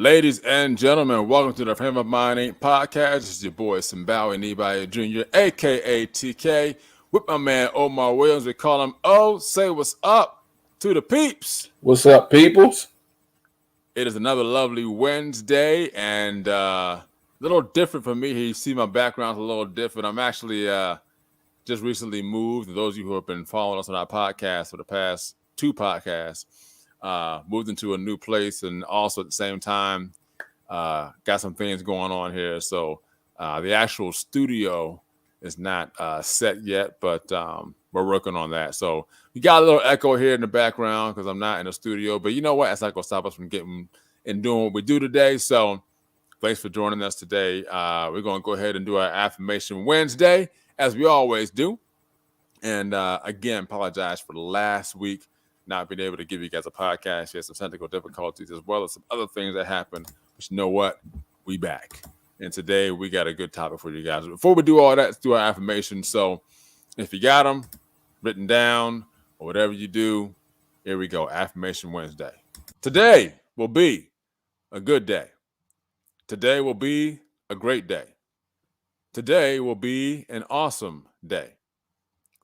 Ladies and gentlemen, welcome to the Frame of Mind Ain't podcast. This is your boy Simbawi Nibai Jr., aka TK, with my man Omar Williams. We call him O. Say what's up to the peeps. What's up, peoples? It is another lovely Wednesday, and a little different for me here. You see my background's a little different. I'm actually just recently moved. And those of you who have been following us on our podcast for the past two podcasts, moved into a new place, and also at the same time got some things going on here. So the actual studio is not set yet, but we're working on that. So we got a little echo here in the background because I'm not in the studio, but you know what? That's not going to stop us from getting and doing what we do today. So thanks for joining us today. We're going to go ahead and do our Affirmation Wednesday as we always do. And again, apologize for last week not being able to give you guys a podcast. We had some technical difficulties as well as some other things that happened. But you know what? We back. And today we got a good topic for you guys. Before we do all that, let's do our affirmations. So if you got them written down or whatever you do, here we go. Affirmation Wednesday. Today will be a good day. Today will be a great day. Today will be an awesome day.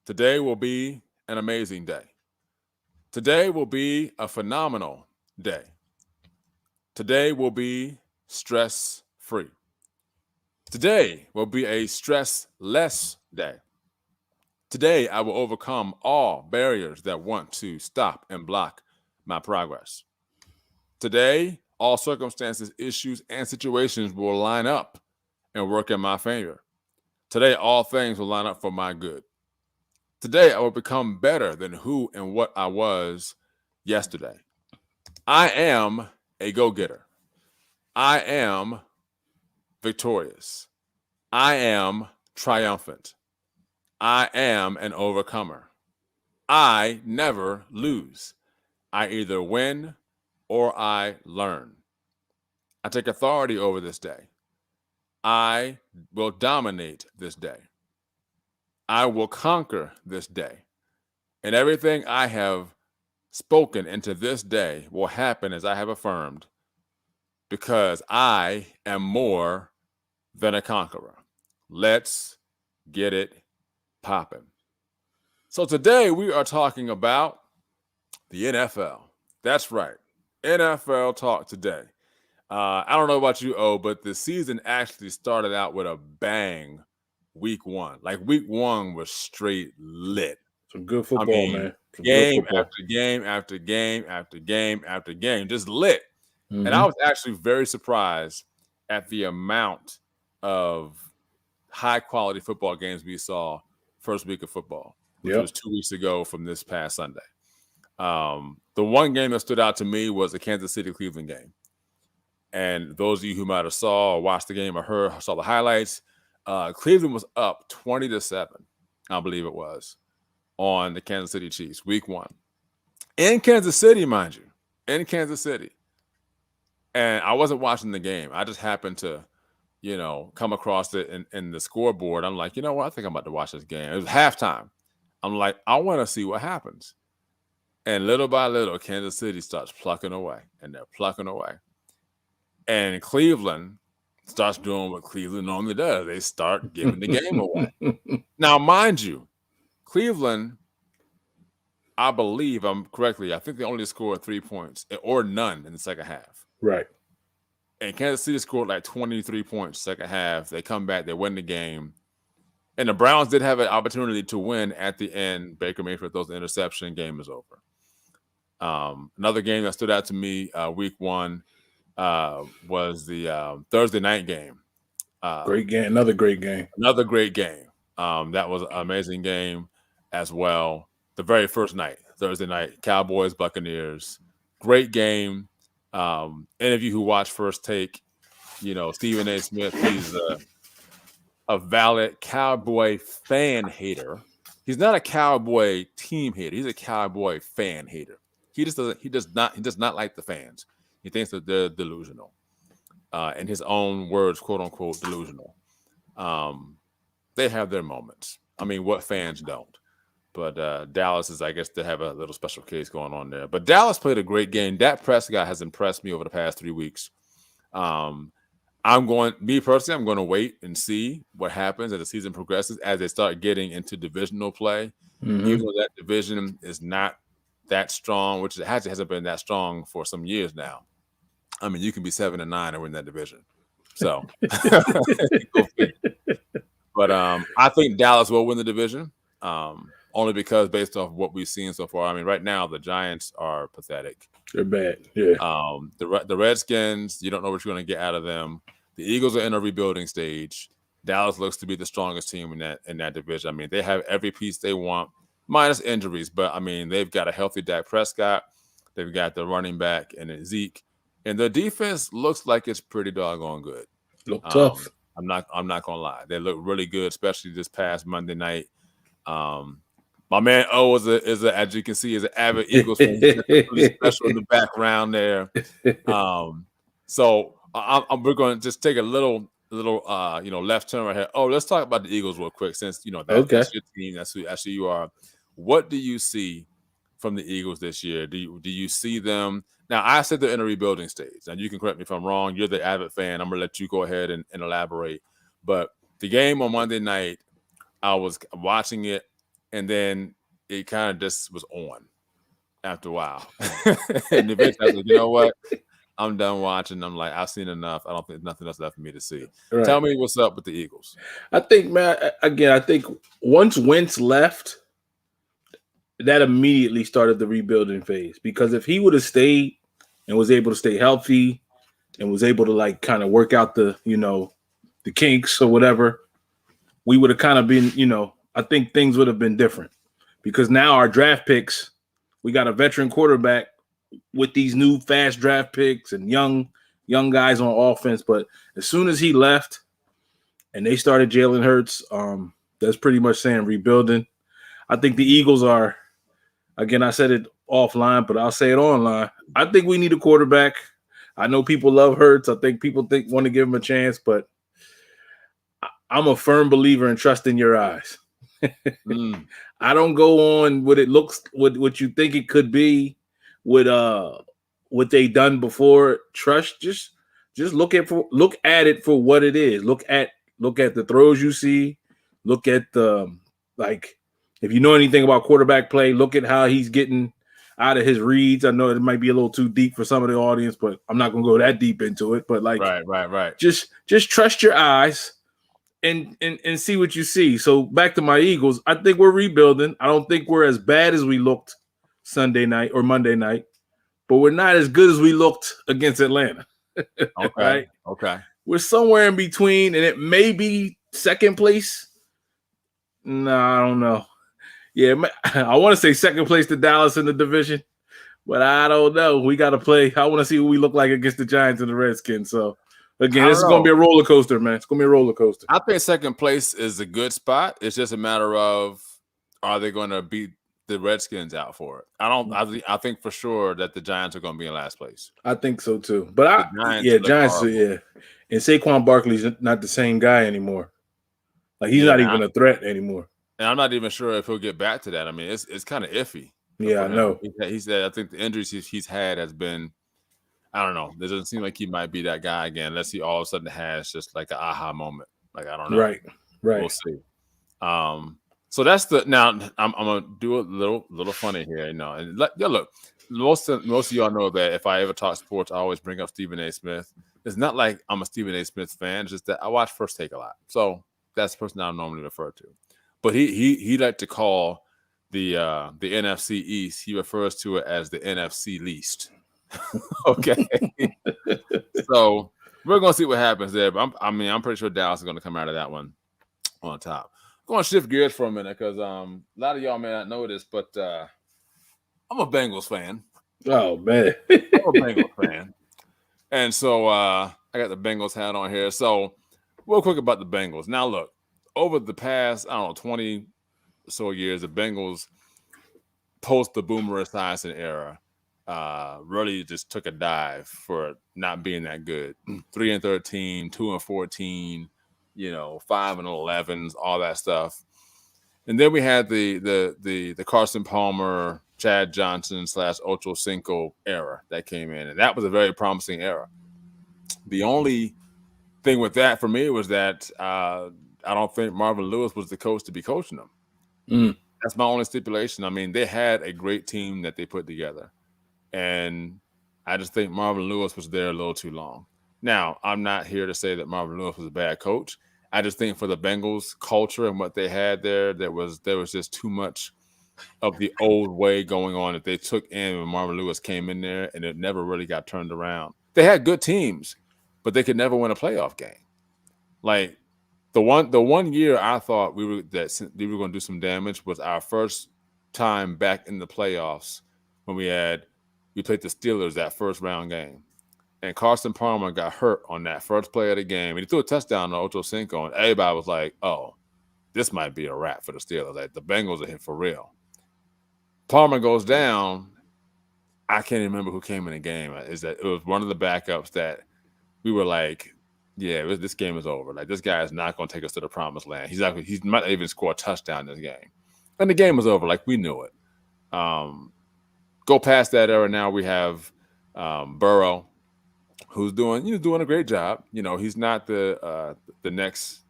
Today will be an amazing day. Today will be a phenomenal day. Today will be stress-free. Today will be a stress-less day. Today, I will overcome all barriers that want to stop and block my progress. Today, all circumstances, issues, and situations will line up and work in my favor. Today, all things will line up for my good. Today, I will become better than who and what I was yesterday. I am a go-getter. I am victorious. I am triumphant. I am an overcomer. I never lose. I either win or I learn. I take authority over this day. I will dominate this day. I will conquer this day. And everything I have spoken into this day will happen as I have affirmed, because I am more than a conqueror. Let's get it popping. So today we are talking about the NFL. That's right. NFL talk today. I don't know about you, O, but the season actually started out with a bang week one. Like week one was straight lit. Some good football, man. Some Game after game after game after game after game, just lit. And I was actually very surprised at the amount of high quality football games we saw first week of football, which was 2 weeks ago from this past Sunday. The one game that stood out to me was the Kansas City Cleveland game. And those of you who might have saw or watched the game or saw the highlights, Cleveland was up 20-7, I believe it was, on the Kansas City Chiefs, week one. In Kansas City, mind you, in Kansas City. And I wasn't watching the game. I just happened to, come across it in the scoreboard. I'm like, you know what? I think I'm about to watch this game. It was halftime. I'm like, I want to see what happens. And little by little, Kansas City starts plucking away, and they're plucking away. And Cleveland starts doing what Cleveland normally does. They start giving the game away. Now, mind you, Cleveland, I believe I'm correctly, I think they only scored 3 points or none in the second half. Right. And Kansas City scored like 23 points second half. They come back, they win the game. And the Browns did have an opportunity to win at the end. Baker Mayfield throws the interception, game is over. Another game that stood out to me week one was the Thursday night game. Great game. Another great game. Another great game. That was an amazing game as well. The very first night, Thursday night, Cowboys, Buccaneers. Great game. Any of you who watch First Take, Stephen A. Smith, he's a valid Cowboy fan hater. He's not a Cowboy team hater. He's a Cowboy fan hater. He does not like the fans. He thinks that they're delusional. In his own words, quote unquote, delusional. They have their moments. I mean, what fans don't? But Dallas is, I guess, they have a little special case going on there. But Dallas played a great game. Dak Prescott has impressed me over the past 3 weeks. I'm going to wait and see what happens as the season progresses, as they start getting into divisional play. Even though that division is not that strong, which it hasn't been that strong for some years now. I mean, you can be 7-9 and win that division. So, but I think Dallas will win the division, only because based off what we've seen so far. I mean, right now the Giants are pathetic. They're bad. Yeah. The Redskins, you don't know what you're going to get out of them. The Eagles are in a rebuilding stage. Dallas looks to be the strongest team in that division. I mean, they have every piece they want, minus injuries. But I mean, they've got a healthy Dak Prescott. They've got the running back and Zeke, and the defense looks like it's pretty doggone good. Look tough. I'm not gonna lie. They look really good, especially this past Monday night. My man O is as you can see, is an avid Eagles fan. Really special in the background there. So we're going to just take a little left turn right here. Oh, let's talk about the Eagles real quick, since that's your team. That's who actually you are. What do you see from the Eagles this year? Do you see them? Now, I said they're in a rebuilding stage, and you can correct me if I'm wrong. You're the avid fan. I'm gonna let you go ahead and elaborate. But the game on Monday night, I was watching it, and then it kind of just was on after a while. And eventually I was like, you know what? I'm done watching. I'm like, I've seen enough. I don't think there's nothing else left for me to see. Right. Tell me what's up with the Eagles. I think, man, I think once Wentz left, that immediately started the rebuilding phase. Because if he would have stayed and was able to stay healthy and was able to like kind of work out the kinks or whatever, we would have kind of been, I think things would have been different. Because now our draft picks, we got a veteran quarterback with these new fast draft picks and young guys on offense. But as soon as he left and they started Jalen Hurts, that's pretty much saying rebuilding. I think the Eagles are, again, I said it offline, but I'll say it online. I think we need a quarterback. I know people love Hurts. I think people want to give him a chance, but I'm a firm believer in trusting your eyes. I don't go on what it looks, what you think it could be, with what they done before. Trust, just look at it for what it is. Look at the throws you see. Look at the if you know anything about quarterback play, look at how he's getting out of his reads. I know it might be a little too deep for some of the audience, but I'm not gonna go that deep into it. But right. Just trust your eyes and see what you see. So back to my Eagles, I think we're rebuilding. I don't think we're as bad as we looked Sunday night or Monday night, but we're not as good as we looked against Atlanta. Okay. Right? Okay. We're somewhere in between, and it may be second place. No, I don't know. Yeah, I want to say second place to Dallas in the division, but I don't know. We got to play. I want to see what we look like against the Giants and the Redskins. So, again, this is going to be a roller coaster, man. It's going to be a roller coaster. I think second place is a good spot. It's just a matter of, are they going to beat the Redskins out for it? I think for sure that the Giants are going to be in last place. I think so too. But Giants, yeah. And Saquon Barkley's not the same guy anymore. Like he's not even a threat anymore. And I'm not even sure if he'll get back to that. I mean, it's kind of iffy. Yeah, I know. He said, I think the injuries he's had has been, I don't know. It doesn't seem like he might be that guy again, unless he all of a sudden has just like an aha moment. Like, I don't know. Right. We'll see. So that's now I'm gonna do a little funny here, And look, most of y'all know that if I ever talk sports, I always bring up Stephen A. Smith. It's not like I'm a Stephen A. Smith fan. It's just that I watch First Take a lot, so that's the person I normally refer to. But he like to call the NFC East. He refers to it as the NFC least. Okay, so we're gonna see what happens there. But I'm pretty sure Dallas is gonna come out of that one on top. I'm going to shift gears for a minute because a lot of y'all may not know this, but I'm a Bengals fan. Oh, man. I'm a Bengals fan. And so I got the Bengals hat on here. So real quick about the Bengals. Now, look, over the past, 20 or so years, the Bengals, post the Boomer Esiason era, really just took a dive for not being that good. 3-13, 2-14. 5-11s, all that stuff. And then we had the Carson Palmer, Chad Johnson / Ocho Cinco era that came in. And that was a very promising era. The only thing with that for me was that I don't think Marvin Lewis was the coach to be coaching them. Mm. That's my only stipulation. I mean, they had a great team that they put together, and I just think Marvin Lewis was there a little too long. Now, I'm not here to say that Marvin Lewis was a bad coach. I just think for the Bengals culture and what they had there was just too much of the old way going on that they took in when Marvin Lewis came in there, and it never really got turned around. They had good teams, but they could never win a playoff game. Like the one year I thought we were going to do some damage was our first time back in the playoffs when we played the Steelers that first round game. And Carson Palmer got hurt on that first play of the game. And he threw a touchdown to Ocho Cinco, and everybody was like, oh, this might be a wrap for the Steelers. Like, the Bengals are hit for real. Palmer goes down. I can't even remember who came in the game. It was one of the backups that we were like, yeah, this game is over. Like, this guy is not going to take us to the promised land. He's not even score a touchdown in this game. And the game was over. Like, we knew it. Go past that era now. We have Burrow, who's doing a great job. He's not the next,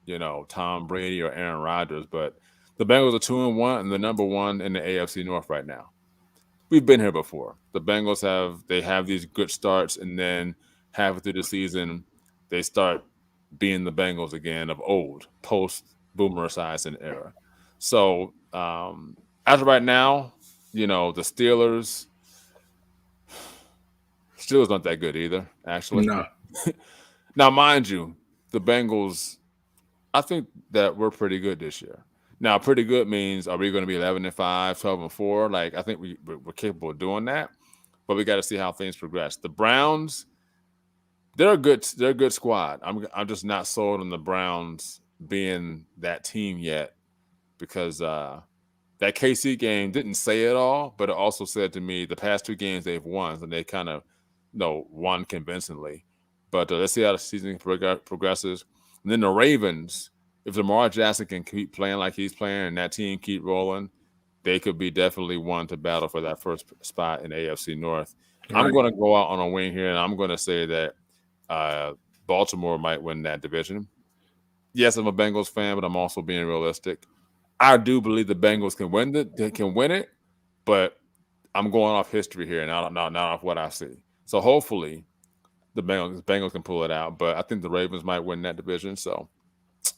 Tom Brady or Aaron Rodgers, but the Bengals are 2-1 and the number one in the AFC North right now. We've been here before. The Bengals have these good starts, and then halfway through the season, they start being the Bengals again of old, post Boomer Esiason era. So as of right now, the Steelers aren't that good either, actually. No. Now, mind you, the Bengals, I think that we're pretty good this year. Now, pretty good means, are we going to be 11-5, 12-4? Like, I think we're capable of doing that, but we got to see how things progress. The Browns, they're a good squad. I'm just not sold on the Browns being that team yet, because that KC game didn't say it all, but it also said to me the past two games they've won, and they kind of won convincingly. But let's see how the season progresses. And then the Ravens, if Lamar Jackson can keep playing like he's playing and that team keep rolling, they could be definitely one to battle for that first spot in AFC North. Right. I'm going to go out on a wing here, and I'm going to say that Baltimore might win that division. Yes, I'm a Bengals fan, but I'm also being realistic. I do believe the Bengals can win it. They can win it, but I'm going off history here, and not off what I see. So hopefully the Bengals can pull it out, but I think the Ravens might win that division. So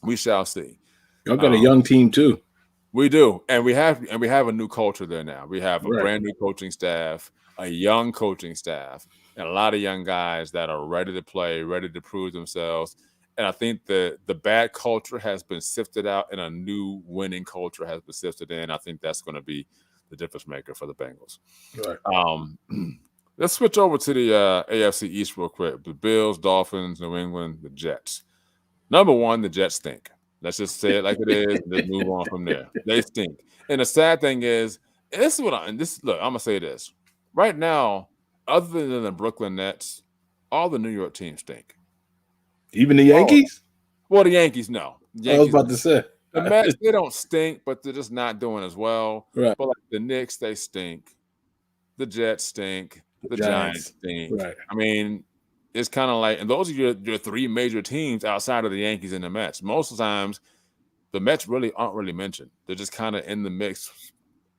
we shall see. Y'all got a young team too. We do, and we have a new culture there now. We have a brand new coaching staff, a young coaching staff, and a lot of young guys that are ready to play, ready to prove themselves. And I think the bad culture has been sifted out, and a new winning culture has been sifted in. I think that's going to be the difference maker for the Bengals. Right. Let's switch over to the AFC East real quick. The Bills, Dolphins, New England, the Jets. Number one, the Jets stink. Let's just say it like it is, and then move on from there. They stink. And the sad thing is, look, I'm gonna say this. Right now, other than the Brooklyn Nets, all the New York teams stink. Even the Yankees? Well, the Yankees, no. I was about to say. The Mets, they don't stink, but they're just not doing as well. Right. But like the Knicks, they stink. The Jets stink. The Giants stink. Right. I mean, it's kind of like, and those are your three major teams outside of the Yankees and the Mets. Most of the times, the Mets really aren't really mentioned. They're just kind of in the mix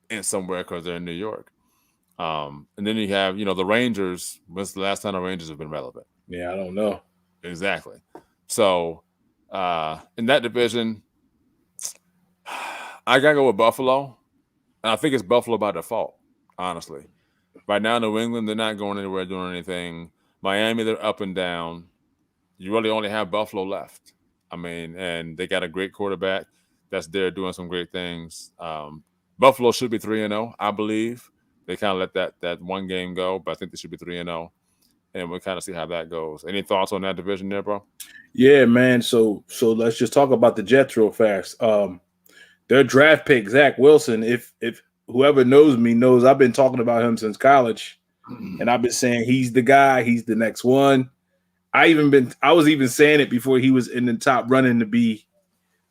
in somewhere because they're in New York. And then you have, the Rangers. When's the last time the Rangers have been relevant? Yeah, I don't know. Exactly. So in that division, I gotta go with Buffalo. And I think it's Buffalo by default, honestly. Right now, New England, they're not going anywhere doing anything. Miami, they're up and down. You really only have Buffalo left. I mean, and they got a great quarterback that's there doing some great things. Buffalo should be 3-0, I believe. They kind of let that one game go, but I think they should be 3-0. And we'll kind of see how that goes. Any thoughts on that division there, bro? Yeah, man. So let's just talk about the Jets real fast. Their draft pick, Zach Wilson, if whoever knows me knows I've been talking about him since college. And I've been saying he's the guy, he's the next one. I was even saying it before he was in the top running to be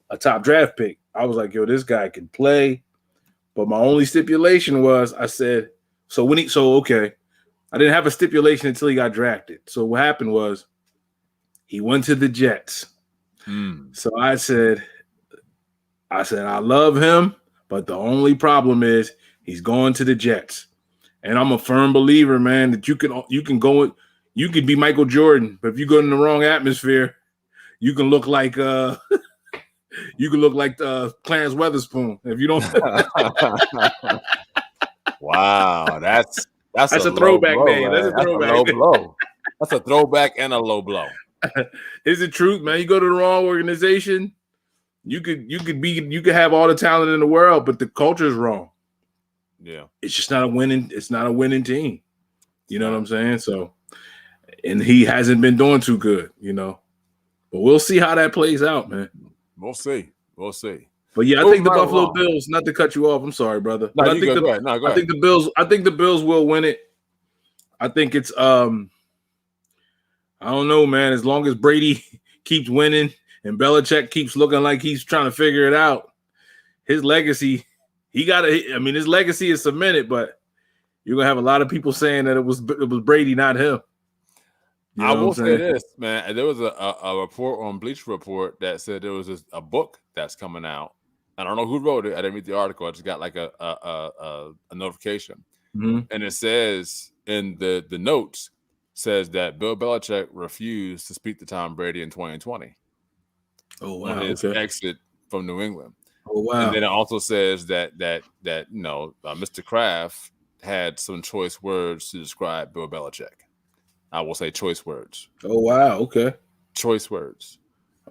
a top draft pick. I was like, yo, this guy can play. But my only stipulation was, I said, okay. I didn't have a stipulation until he got drafted. So what happened was He went to the Jets. Mm. So I said, I love him, but the only problem is he's going to the Jets. And I'm a firm believer, man, that you can be Michael Jordan, but if you go in the wrong atmosphere, you can look like Clarence Weatherspoon. If you don't, Wow, that's that's a a low throwback blow, name. That's man. a That's a throwback low name. blow. That's a throwback and a low blow. Is it truth, man? You go to the wrong organization, you could have all the talent in the world, but the culture is wrong. Yeah, It's just not a winning. It's not a winning team. You know what I'm saying? So, and he hasn't been doing too good. But we'll see how that plays out, man. We'll see. We'll see. But yeah, I Moving think the right Buffalo along. Bills. Not to cut you off, I'm sorry, brother. No, But I you think go. Go ahead. No, go I ahead. think the Bills. I think the Bills will win it. I think it's I don't know, man. As long as Brady keeps winning and Belichick keeps looking like he's trying to figure it out, his legacy, his legacy is cemented, but you're gonna have a lot of people saying that it was Brady, not him. You know I will what I'm say saying? this, man. There was a report on Bleacher Report that said there was a book that's coming out. I don't know who wrote it. I didn't read the article. I just got like a notification, Mhm. and it says in the notes says that Bill Belichick refused to speak to Tom Brady in 2020 Oh wow. on his Okay. exit from New England. Oh wow. And then it also says that Mr. Kraft had some choice words to describe Bill Belichick. I will say choice words. Oh wow. Okay. Choice words.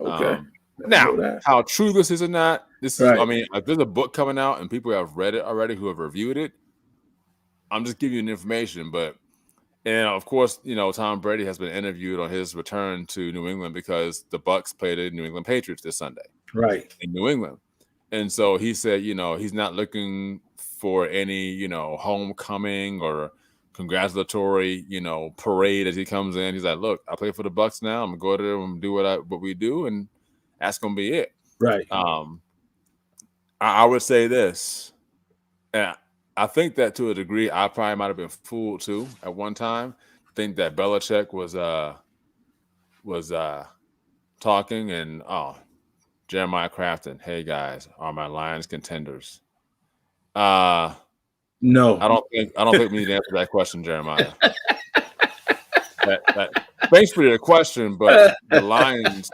Okay. Now, how true this is or not, this is. Right. I mean, if there's a book coming out and people have read it already who have reviewed it, I'm just giving you the information. But of course, Tom Brady has been interviewed on his return to New England because the Bucs played the New England Patriots this Sunday, Right. in New England. And so he said, he's not looking for any, homecoming or congratulatory, parade as he comes in. He's like, look, I play for the Bucs now. I'm gonna go there and do what we do, and that's gonna be it. Right. I would say this, and I think that to a degree, I probably might have been fooled too at one time. Think that Belichick was talking and Jeremiah Crafton, hey guys, are my Lions contenders? No. I don't think we need to answer that question, Jeremiah. Thanks for your question, but the Lions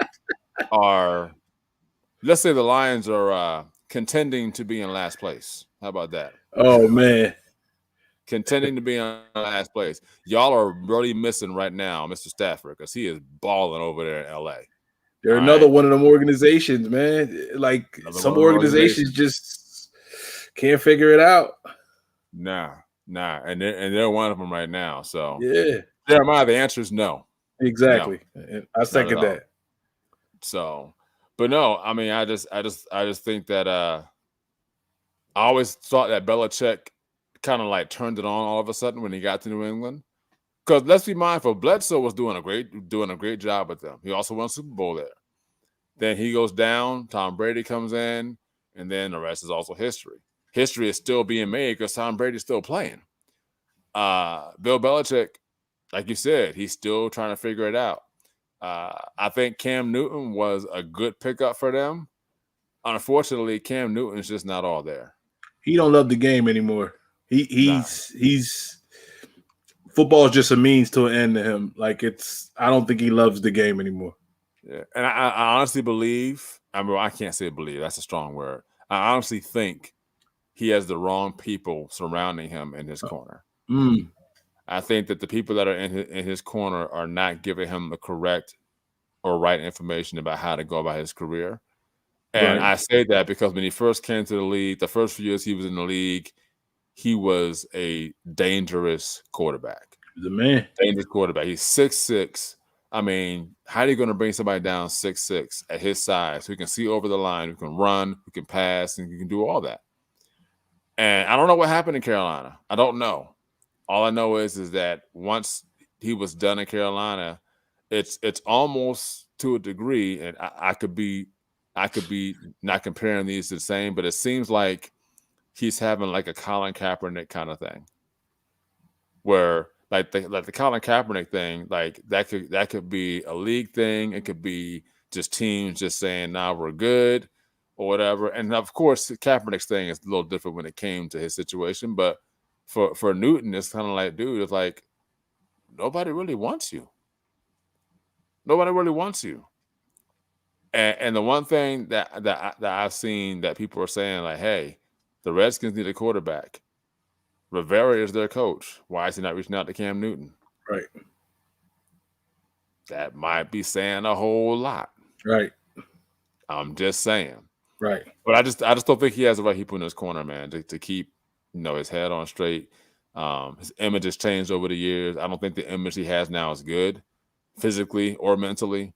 are, let's say the Lions are contending to be in last place. How about that? Oh man. Contending to be in last place. Y'all are really missing right now, Mr. Stafford, because he is balling over there in LA. They're another one of them organizations, man. Like some organizations just can't figure it out. Nah, and they're one of them right now. So yeah, Jeremiah, the answer is no. Exactly, and I second that. So, but no, I mean, I just think that I always thought that Belichick kind of like turned it on all of a sudden when he got to New England. Because let's be mindful, Bledsoe was doing a great job with them. He also won Super Bowl there. Then he goes down. Tom Brady comes in, and then the rest is also history. History is still being made because Tom Brady's still playing. Bill Belichick, like you said, he's still trying to figure it out. I think Cam Newton was a good pickup for them. Unfortunately, Cam Newton's just not all there. He don't love the game anymore. He's football is just a means to an end to him. Like I don't think he loves the game anymore. Yeah, and I honestly believe. I can't say believe. That's a strong word. I honestly think he has the wrong people surrounding him in his corner. I think that the people that are in his corner are not giving him the correct or right information about how to go about his career. And I say that because when he first came to the league, the first few years he was in the league, he was a dangerous quarterback. The man. Dangerous quarterback. He's 6'6". I mean, how are you going to bring somebody down 6'6" at his size who can see over the line, who can run, who can pass, and who can do all that? And I don't know what happened in Carolina. I don't know. All I know is that once he was done in Carolina, it's almost to a degree, and I could be not comparing these to the same, but it seems like he's having like a Colin Kaepernick kind of thing, where like the Colin Kaepernick thing, like that could be a league thing. It could be just teams just saying, "Nah, we're good," or whatever. And of course, Kaepernick's thing is a little different when it came to his situation. But for Newton, it's kind of like, dude, it's like nobody really wants you. Nobody really wants you. And the one thing that I've seen that people are saying, like, hey, the Redskins need a quarterback. Rivera is their coach. Why is he not reaching out to Cam Newton? Right. That might be saying a whole lot. Right. I'm just saying. Right. But I just don't think he has the right people in his corner, man, to keep his head on straight. His image has changed over the years. I don't think the image he has now is good, physically or mentally.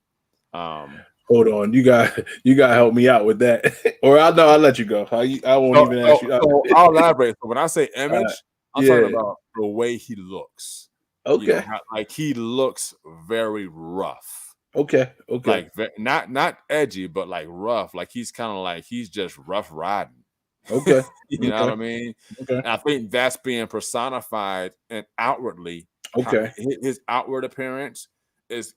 Hold on, you got to help me out with that, or I'll let you go. I won't even ask you. So I'll elaborate. So when I say image, I'm talking about the way he looks. Okay, like he looks very rough. Okay. Like not edgy, but like rough. Like he's kind of like he's just rough riding. Okay, you know what I mean? Okay, and I think that's being personified and outwardly. Okay, his outward appearance is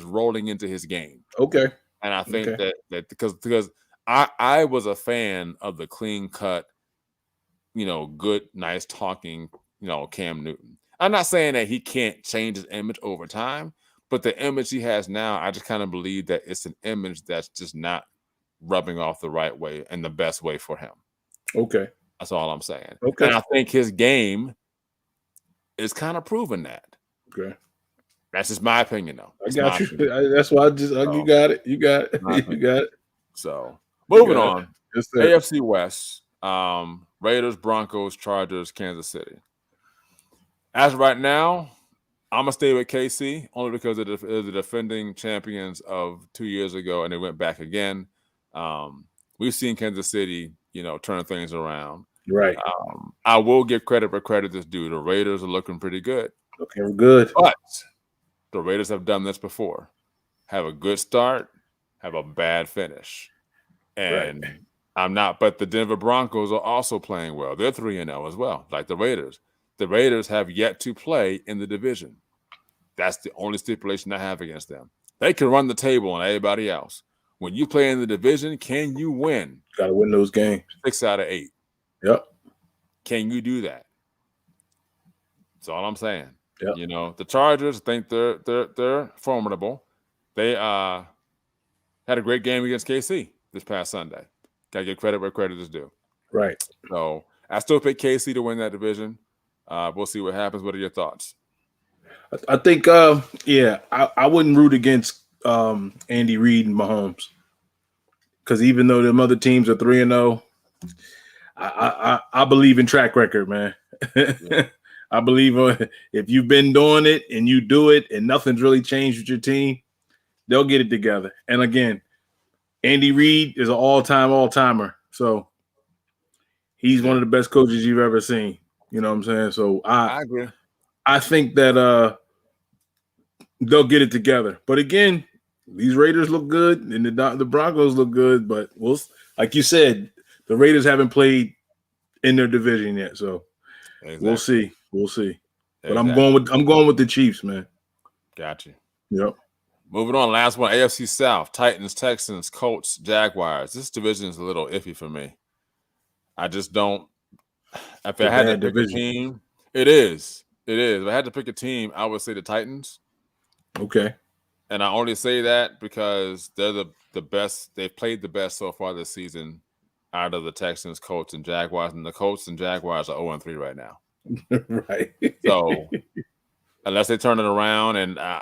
rolling into his game. Okay, and I think that because I was a fan of the clean cut, good, nice talking, Cam Newton. I'm not saying that he can't change his image over time, but the image he has now, I just kind of believe that it's an image that's just not rubbing off the right way and the best way for him. Okay. That's all I'm saying. Okay. And I think his game is kind of proving that. Okay. That's just my opinion, though. I got you. That's why you got it. You got it. You got it. So, moving on. Yes, AFC West, Raiders, Broncos, Chargers, Kansas City. As of right now, I'm going to stay with KC only because they're the defending champions of 2 years ago, and they went back again. We've seen Kansas City, turn things around. Right. I will give credit where credit is due. The Raiders are looking pretty good. Looking good. But the Raiders have done this before. Have a good start, have a bad finish. And but the Denver Broncos are also playing well. They're 3-0 as well, like the Raiders. The Raiders have yet to play in the division. That's the only stipulation I have against them. They can run the table on everybody else. When you play in the division, can you win? Got to win those games. 6 out of 8. Yep. Can you do that? That's all I'm saying. Yep. The Chargers, I think they're formidable. They had a great game against KC this past Sunday. Got to give credit where credit is due. Right. So I still pick KC to win that division. We'll see what happens. What are your thoughts? I think, I wouldn't root against Andy Reid and Mahomes because even though them other teams are 3-0, I believe in track record, man. Yeah. I believe if you've been doing it and you do it and nothing's really changed with your team, they'll get it together. And again, Andy Reid is an all-timer. So he's one of the best coaches you've ever seen. You know what I'm saying? So I agree. I think that they'll get it together. But again, these Raiders look good and the Broncos look good. But like you said, the Raiders haven't played in their division yet. So we'll see. We'll see. But I'm going with the Chiefs, man. Gotcha. Yep. Moving on, last one, AFC South, Titans, Texans, Colts, Jaguars. This division is a little iffy for me. I just don't. If I had to pick a team, it is. If I had to pick a team, I would say the Titans. Okay. And I only say that because they're the best. They've played the best so far this season out of the Texans, Colts, and Jaguars. And the Colts and Jaguars are 0-3 right now. Right. So unless they turn it around, and I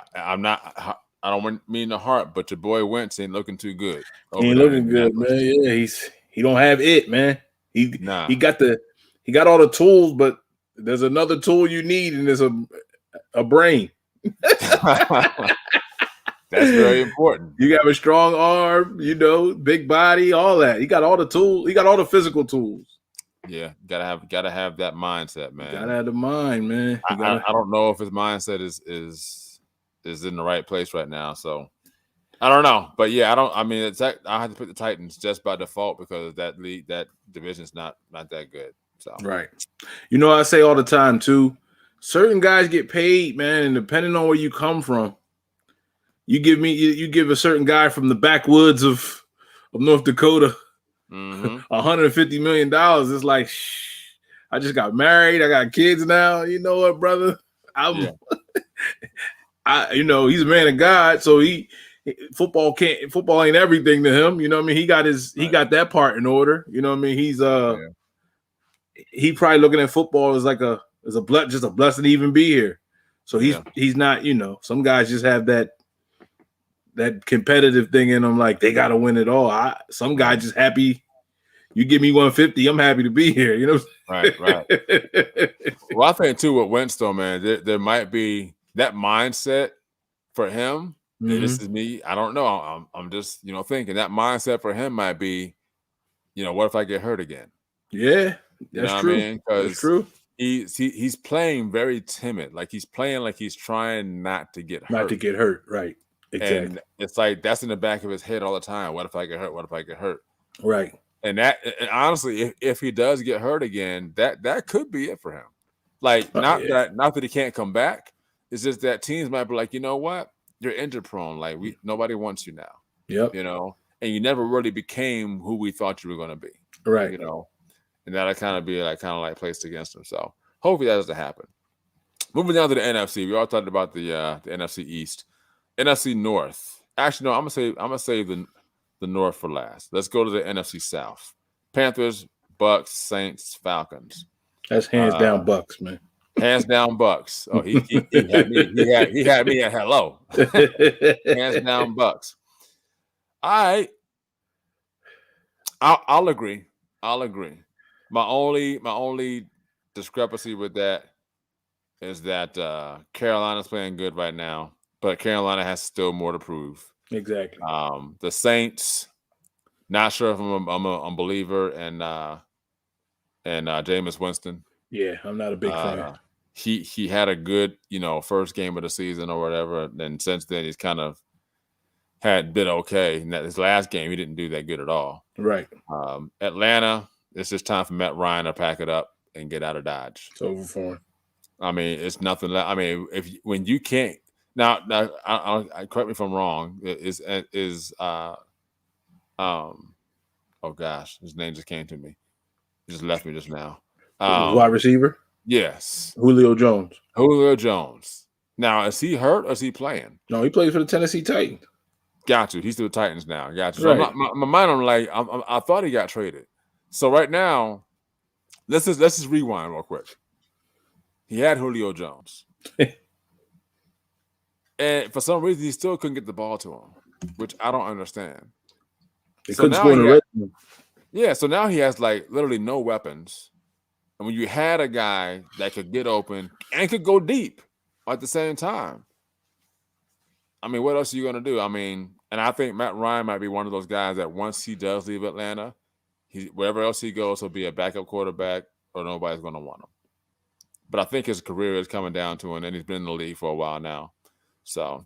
don't mean the heart, but your boy Wentz ain't looking too good. He ain't looking good, man. Yeah, he don't have it, man. He got all the tools, but there's another tool you need, and there's a brain. That's very important. You got a strong arm, big body, all that. He got all the tools. He got all the physical tools. Yeah, gotta have that mindset, man. Gotta have the mind, man. I don't know if his mindset is in the right place right now. So I don't know, but yeah, I have to pick the Titans just by default because that division's not that good. So right. I say all the time too, certain guys get paid, man, and depending on where you come from, you give a certain guy from the backwoods of North Dakota $150 million. It's like, shh, I just got married, I got kids now. You know what, brother? He's a man of God, so football ain't everything to him. You know what I mean? He got that part in order. You know what I mean? He probably looking at football as like just a blessing to even be here. So he's not, some guys just have that competitive thing in them, like they got to win it all. Some guy just happy. You give me 150, I'm happy to be here. You know, right. Well, I think too with Wentz, though, man, there might be that mindset for him. Mm-hmm. This is me. I don't know. I'm just thinking that mindset for him might be, what if I get hurt again? Yeah, that's true. What I mean? That's true. He's playing very timid. Like he's playing like he's trying not to get hurt. Not to get hurt, right? Exactly. And it's like that's in the back of his head all the time. What if I get hurt? What if I get hurt? Right. And honestly, if he does get hurt again, that could be it for him. Like not that he can't come back. It's just that teams might be like, you know what, you're injury prone. Like nobody wants you now. Yep. And you never really became who we thought you were going to be. Right. And that'll kind of placed against him. So hopefully that doesn't happen. Moving down to the NFC, we all talked about the NFC East, NFC North. Actually, no, I'm gonna say the North for last. Let's go to the NFC South. Panthers, Bucks, Saints, Falcons. That's hands down Bucks, man. Hands down Bucks. Oh, he had me. He had me at hello. Hands down Bucks. All right. I'll agree. My only discrepancy with that is that Carolina's playing good right now, but Carolina has still more to prove. Exactly. The Saints, not sure if I'm a believer in Jameis Winston. Yeah, I'm not a big fan. He had a good, first game of the season or whatever, and since then he's kind of had been okay. And his last game, he didn't do that good at all. Right. Atlanta, it's just time for Matt Ryan to pack it up and get out of Dodge. It's over for him. I mean, it's nothing. I mean, when you can't now, I correct me if I'm wrong. Oh gosh, his name just came to me. He just left me just now. Wide receiver. Yes, Julio Jones. Now, is he hurt or is he playing? No, he plays for the Tennessee Titans. Got you. He's to the Titans now. Got you. Right. So my mind, I'm like, I thought he got traded. So right now, let's just rewind real quick. He had Julio Jones, and for some reason, he still couldn't get the ball to him, which I don't understand. Couldn't score in the red zone. Yeah, so now he has like literally no weapons. And when you had a guy that could get open and could go deep at the same time, I mean, what else are you going to do? I mean, and I think Matt Ryan might be one of those guys that once he does leave Atlanta, wherever else he goes, he'll be a backup quarterback or nobody's going to want him. But I think his career is coming down to him, and he's been in the league for a while now. So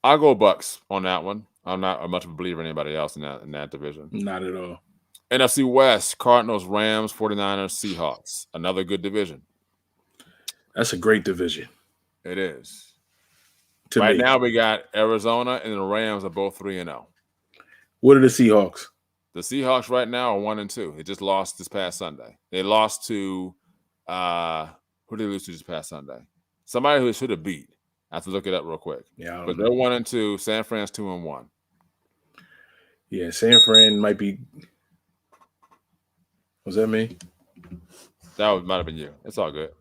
I'll go Bucks on that one. I'm not much of a believer in anybody else in that division. Not at all. NFC West, Cardinals, Rams, 49ers, Seahawks. Another good division. That's a great division. It is. Right now we got Arizona and the Rams are both 3-0. What are the Seahawks? The Seahawks right now are 1-2. They just lost this past Sunday. They lost to who did they lose to this past Sunday? Somebody who should have beat. I have to look it up real quick. Yeah, but they're 1-2. San Fran's 2-1. Yeah, San Fran might be. Was that me? That might have been you. It's all good.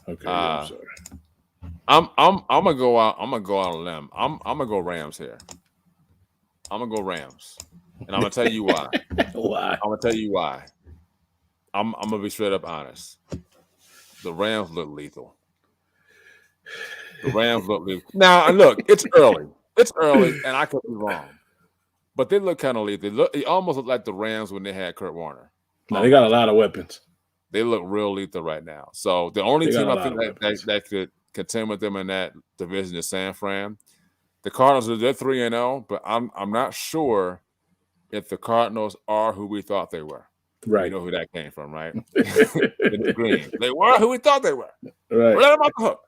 Okay, I'm sorry. I'm gonna go out. I'm gonna go out on a limb. I'm gonna go Rams here. I'm gonna go Rams, and I'm gonna tell you why. Why? I'm gonna tell you why. I'm gonna be straight up honest. The Rams look lethal. Now, look, it's early. And I could be wrong, but they look kind of lethal. It almost look like the Rams when they had Kurt Warner. No, they got a lot of weapons. They look real lethal right now. So the only team I think that could contend with them in that division is San Fran. The Cardinals, they're 3-0, but I'm not sure if the Cardinals are who we thought they were. Right. You know who that came from, right? The Green. They were who we thought they were. Right. Let them off the hook.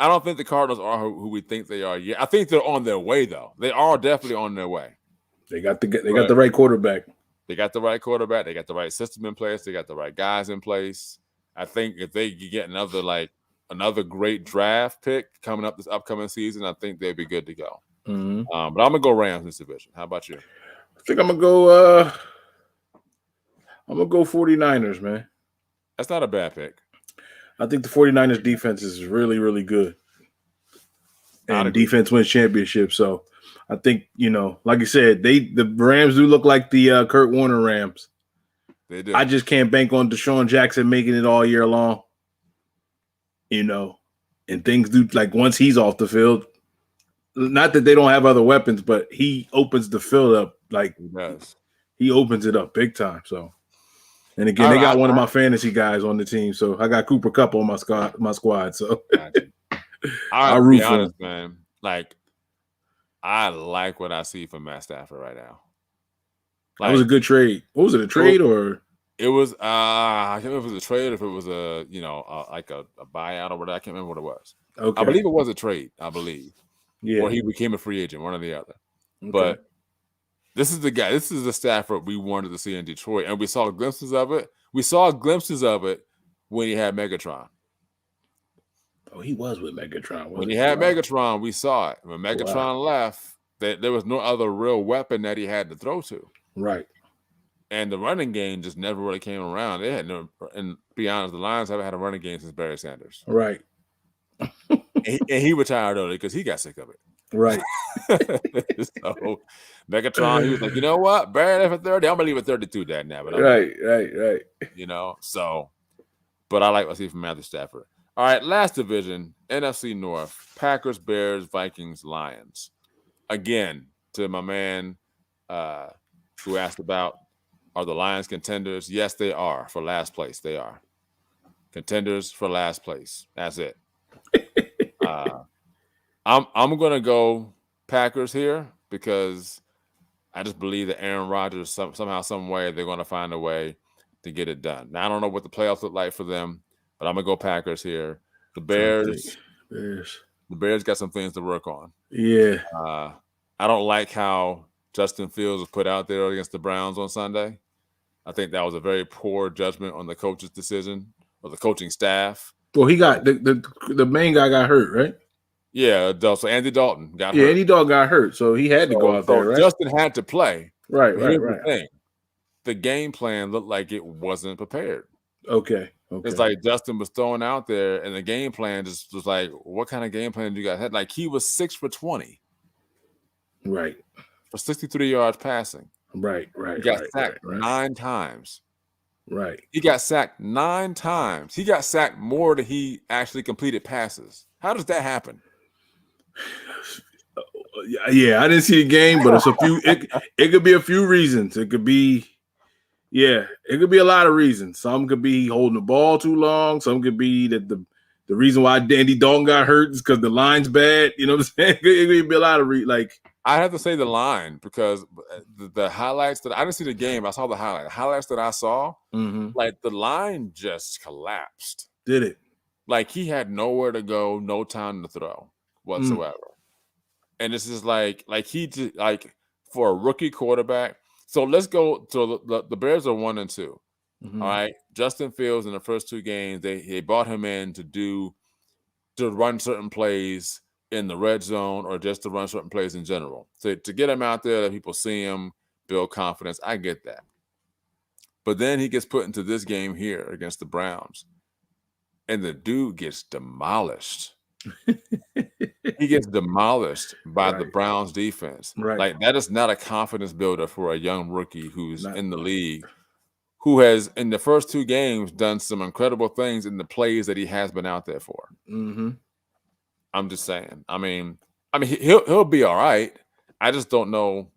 I don't think the Cardinals are who we think they are yet. I think they're on their way, though. They are definitely on their way. They got the right quarterback. They got the right quarterback. They got the right system in place. They got the right guys in place. I think if they get another great draft pick coming up this upcoming season, I think they'd be good to go. Mm-hmm. But I'm gonna go Rams in this division. How about you? I think I'm gonna go. I'm gonna go 49ers, man. That's not a bad pick. I think the 49ers defense is really, really good. And defense wins championships. So I think, like you said, the Rams do look like the Kurt Warner Rams. They do. I just can't bank on Deshaun Jackson making it all year long. And things do, like, once he's off the field, not that they don't have other weapons, but he opens the field up like he does. He opens it up big time. So, and again, they got one of my fantasy guys on the team, so I got Cooper Kupp on my squad. So I'll be honest, man. Like, I like what I see from Matt Stafford right now. Like, that was a good trade. What was it? A trade or? It was. I can't remember if it was a trade or if it was like a buyout or whatever. I can't remember what it was. Okay. I believe it was a trade. I believe. Yeah. Or he became a free agent, one or the other. Okay. But this is the guy. This is the Stafford we wanted to see in Detroit, and we saw glimpses of it. We saw glimpses of it when he had Megatron. Oh, he was with Megatron. When he had Megatron, we saw it. When Megatron left, there was no other real weapon that he had to throw to. Right. And the running game just never really came around. They had no, and to be honest, the Lions haven't had a running game since Barry Sanders. Right. and he retired early because he got sick of it. Right. So Megatron, he was like, you know what? Barry left at 30. I'm gonna leave at 32, Dad. Now, but right. So, but I like what I see from Matthew Stafford. All right, last division, NFC North: Packers, Bears, Vikings, Lions. Again, to my man who asked about, are the Lions contenders? Yes, they are for last place. They are contenders for last place. That's it. I'm gonna go Packers here because I just believe that Aaron Rodgers somehow, some way, they're gonna find a way to get it done. Now I don't know what the playoffs look like for them, but I'm gonna go Packers here. The Bears. The Bears got some things to work on. Yeah. I don't like how Justin Fields was put out there against the Browns on Sunday. I think that was a very poor judgment on the coach's decision or the coaching staff. Well, he got the main guy got hurt, right? Yeah, so Andy Dalton got hurt. Yeah, Andy Dalton got hurt, so he had to go out there, right? Justin had to play. Right. The game plan looked like it wasn't prepared. Okay. It's like Justin was thrown out there, and the game plan just was like, what kind of game plan do you guys have? Like, he was 6 for 20. Right. For 63 yards passing. Right. He got sacked 9 times. Right. He got sacked 9 times. He got sacked more than he actually completed passes. How does that happen? Yeah, I didn't see the game, but it's a few. It could be a few reasons. It could be, it could be a lot of reasons. Some could be holding the ball too long. Some could be that the reason why Andy Dalton got hurt is because the line's bad. You know what I'm saying? It could be a lot of I have to say the line because the highlights that I didn't see the game. I saw the highlights. The highlights that I saw, like the line just collapsed. Did it? Like he had nowhere to go, no time to throw whatsoever. And this is like he did, like for a rookie quarterback. So let's go to the Bears are 1-2. All right. Justin Fields in the first 2 games, they brought him in to run certain plays in the red zone or just to run certain plays in general. To get him out there, that people see him, build confidence. I get that. But then he gets put into this game here against the Browns. And the dude gets demolished. He gets demolished by the Browns defense. Right. Like that is not a confidence builder for a young rookie who's in the league, who has in the first 2 games done some incredible things in the plays that he has been out there for. I'm just saying. I mean, he'll be all right. I just don't know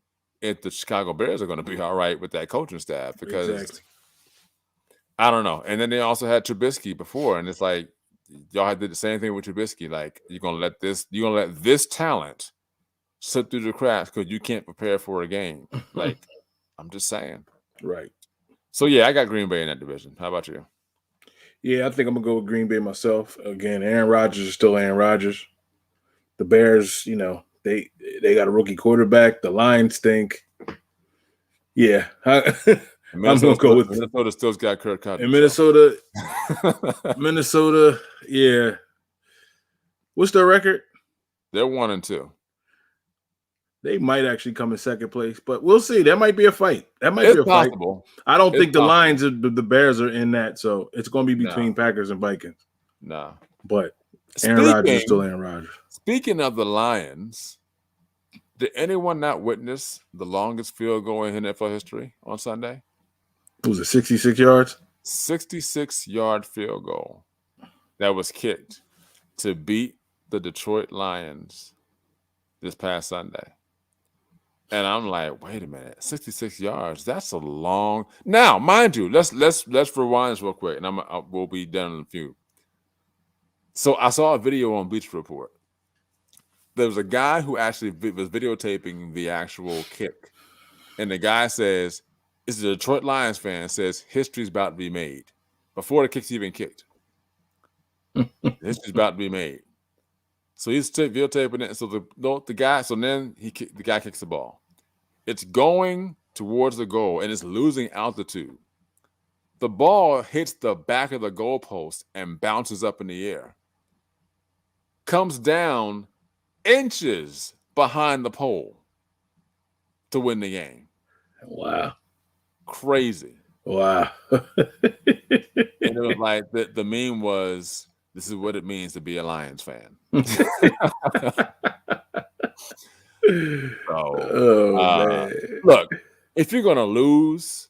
if the Chicago Bears are going to be all right with that coaching staff because I don't know. And then they also had Trubisky before, and it's like y'all did the same thing with Trubisky. Like you're gonna let this talent slip through the cracks because you can't prepare for a game. Like I'm just saying. Right. So yeah, I got Green Bay in that division. How about you? Yeah, I think I'm gonna go with Green Bay myself. Again, Aaron Rodgers is still Aaron Rodgers. The Bears, they got a rookie quarterback. The Lions stink. Yeah, I'm gonna go with Minnesota. Still's got Kirk Cousins. Minnesota. So. Minnesota, yeah. What's their record? They're 1-2. They might actually come in second place, but we'll see. That might be a fight. That might It's be a possible. fight. I don't think the possible. Lions or the Bears are in that, so it's going to be between Packers and Vikings. No. But Aaron Rodgers is still Aaron Rodgers. Speaking of the Lions, did anyone not witness the longest field goal in NFL history on Sunday? It was 66 yards? 66-yard field goal that was kicked to beat the Detroit Lions this past Sunday. And I'm like, wait a minute, 66 yards. That's a long. Now, mind you, let's rewind this real quick, and we'll be done in a few. So I saw a video on Bleacher Report. There was a guy who actually was videotaping the actual kick, and the guy says, "It's a Detroit Lions fan." Says history's about to be made before the kick's even kicked. History's about to be made. So he's videotaping it. So the guy. So then the guy kicks the ball. It's going towards the goal and it's losing altitude. The ball hits the back of the goalpost and bounces up in the air. Comes down inches behind the pole to win the game. Wow. Crazy. Wow. And it was like the meme was, this is what it means to be a Lions fan. Man. Look, if you're gonna lose,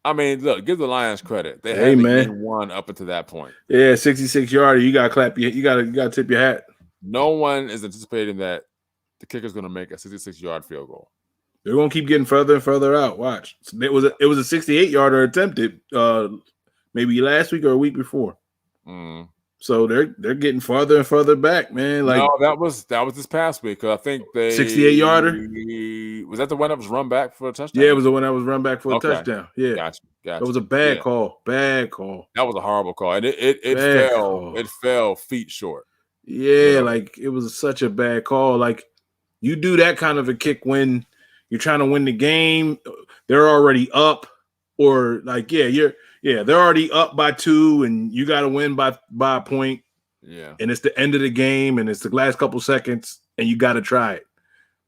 I mean, look, give the Lions credit. They had the game won up until that point. Yeah, 66-yarder. You gotta clap you gotta tip your hat. No one is anticipating that the kicker's gonna make a 66-yard field goal. They're gonna keep getting further and further out. Watch. It was a 68-yarder attempted maybe last week or a week before. So they're getting farther and further back, man. Like, no, that was this past week. I think they 68-yarder. Was that the one that was run back for a touchdown? Yeah, it was the one that was run back for a touchdown. Yeah, gotcha. It was a bad call. Bad call. That was a horrible call, and it fell. It fell feet short. Yeah, like it was such a bad call. Like you do that kind of a kick when you're trying to win the game. They're already up, or like they're already up by 2, and you got to win by a point. Yeah, and it's the end of the game, and it's the last couple seconds, and you got to try it.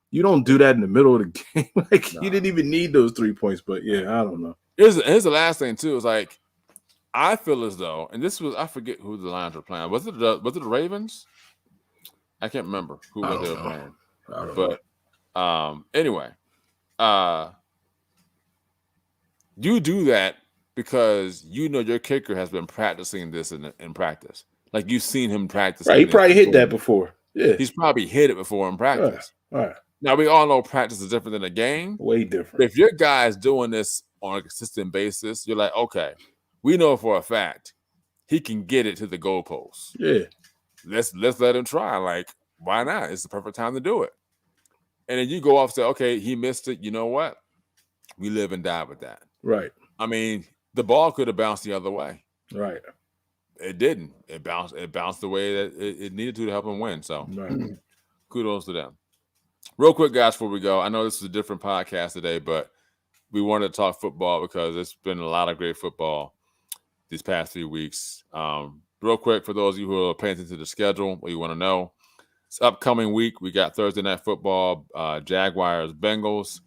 You don't do that in the middle of the game. Like you didn't even need those 3 points. But yeah, I don't know. Here's the last thing too. It's like I feel as though, and this was, I forget who the Lions were playing. Was it the Ravens? I can't remember who they were playing. But anyway, you do that because you know your kicker has been practicing this in practice. Like you've seen him practice. Right, he probably hit that before. Yeah, he's probably hit it before in practice. Right. Now we all know practice is different than a game. Way different. But if your guy is doing this on a consistent basis, you're like, okay, we know for a fact he can get it to the goalpost. Yeah, let's let him try. Like, why not? It's the perfect time to do it. And then you go off and say, okay, he missed it. You know what? We live and die with that. Right. I mean, the ball could have bounced the other way. Right. It didn't. It bounced the way that it needed to help him win. So kudos to them. Real quick, guys, before we go, I know this is a different podcast today, but we wanted to talk football because it's been a lot of great football these past 3 weeks. Real quick, for those of you who are paying attention to the schedule, what you want to know, it's upcoming week. We got Thursday Night Football, Jaguars, Bengals.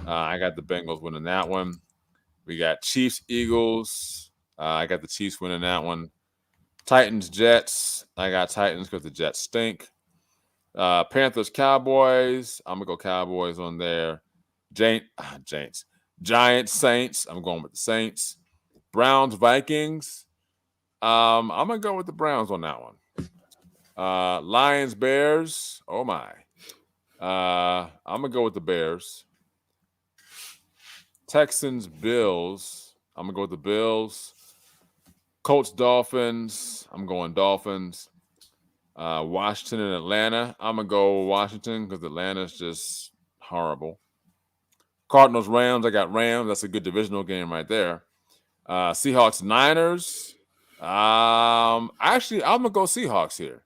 I got the Bengals winning that one. We got Chiefs, Eagles. I got the Chiefs winning that one. Titans, Jets. I got Titans because the Jets stink. Panthers, Cowboys. I'm going to go Cowboys on there. Giants, Saints. I'm going with the Saints. Browns, Vikings. I'm going to go with the Browns on that one. Lions, Bears. Oh, my. I'm going to go with the Bears. Texans, Bills. I'm going to go with the Bills. Colts, Dolphins. I'm going Dolphins. Washington and Atlanta. I'm going to go Washington because Atlanta's just horrible. Cardinals, Rams. I got Rams. That's a good divisional game right there. Seahawks, Niners. Actually, I'm gonna go Seahawks here.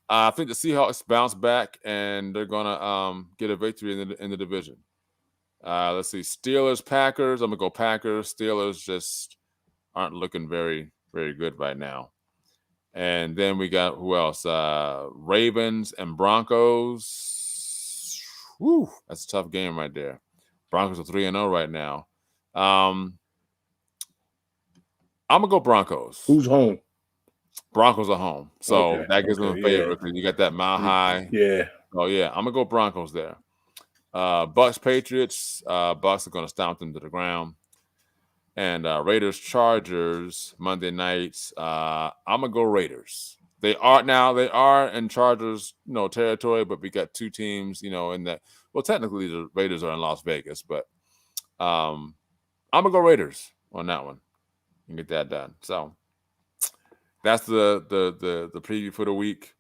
I think the Seahawks bounce back and they're gonna get a victory in the division. Let's see, Steelers, Packers. I'm gonna go Packers. Steelers just aren't looking very, very good right now. And then we got who else? Ravens and Broncos. Whew, that's a tough game right there. Broncos are 3-0 right now. I'm gonna go Broncos. Who's home? Broncos are home, so Okay, that gives them a favor because you got that mile high. Yeah. Oh yeah, I'm gonna go Broncos there. Bucks, Patriots. Bucks are gonna stomp them to the ground. And Raiders, Chargers, Monday nights. I'm gonna go Raiders. They are in Chargers, territory, but we got two teams, in that. Well, technically the Raiders are in Las Vegas, but I'm gonna go Raiders on that one and get that done. So that's the preview for the week.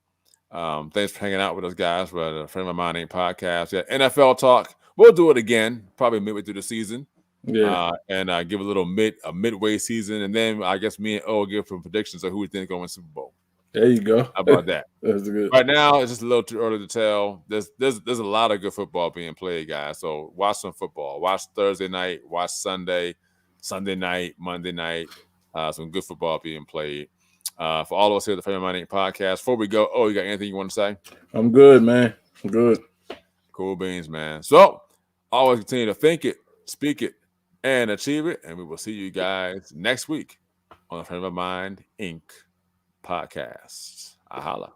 Thanks for hanging out with us, guys. We're the Frame of Mind Inc. podcast. Yeah, NFL talk. We'll do it again, probably midway through the season. Yeah. And give a little midway season, and then I guess me and O give some predictions of who we think going to win Super Bowl. There you go. How about that? That's good. Right now, it's just a little too early to tell. There's a lot of good football being played, guys. So watch some football. Watch Thursday night. Watch Sunday night, Monday night. Some good football being played. For all of us here at the Frame of Mind Inc. podcast. Before we go, you got anything you want to say? I'm good, man. I'm good. Cool beans, man. So always continue to think it, speak it, and achieve it. And we will see you guys next week on the Frame of Mind Inc. podcast. Ahala.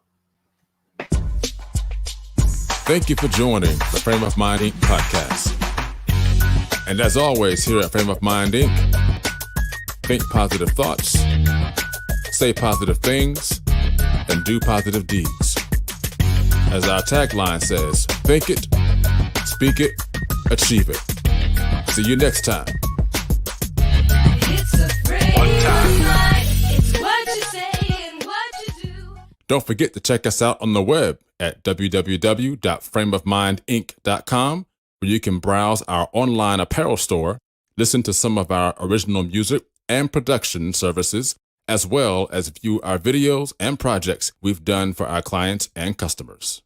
Thank you for joining the Frame of Mind Inc. podcast. And as always, here at Frame of Mind Inc., think positive thoughts, say positive things, and do positive deeds. As our tagline says, think it, speak it, achieve it. See you next time. It's a frame of mind. It's what you say and what you do. Don't forget to check us out on the web at www.frameofmindinc.com, where you can browse our online apparel store, listen to some of our original music and production services, as well as view our videos and projects we've done for our clients and customers.